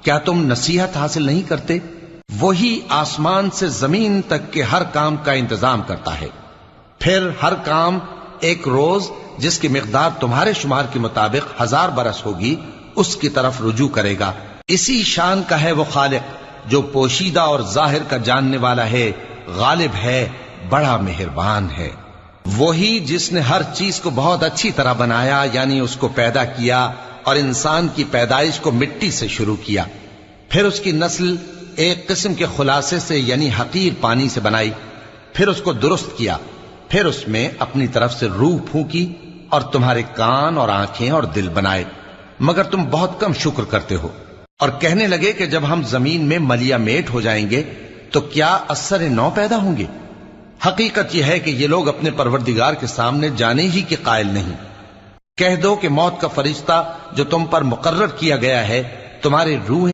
کیا تم نصیحت حاصل نہیں کرتے؟ وہی آسمان سے زمین تک کے ہر کام کا انتظام کرتا ہے، پھر ہر کام ایک روز جس کی مقدار تمہارے شمار کے مطابق 1000 برس ہوگی اس کی طرف رجوع کرے گا۔ اسی شان کا ہے وہ خالق جو پوشیدہ اور ظاہر کا جاننے والا ہے، غالب ہے، بڑا مہربان ہے۔ وہی جس نے ہر چیز کو بہت اچھی طرح بنایا، یعنی اس کو پیدا کیا اور انسان کی پیدائش کو مٹی سے شروع کیا، پھر اس کی نسل ایک قسم کے خلاصے سے یعنی حقیر پانی سے بنائی، پھر اس کو درست کیا، پھر اس میں اپنی طرف سے روح پھونکی اور تمہارے کان اور آنکھیں اور دل بنائے، مگر تم بہت کم شکر کرتے ہو۔ اور کہنے لگے کہ جب ہم زمین میں ملیا میٹ ہو جائیں گے تو کیا اثر نو پیدا ہوں گے؟ حقیقت یہ ہے کہ یہ لوگ اپنے پروردگار کے سامنے جانے ہی کے قائل نہیں۔ کہہ دو کہ موت کا فرشتہ جو تم پر مقرر کیا گیا ہے تمہاری روح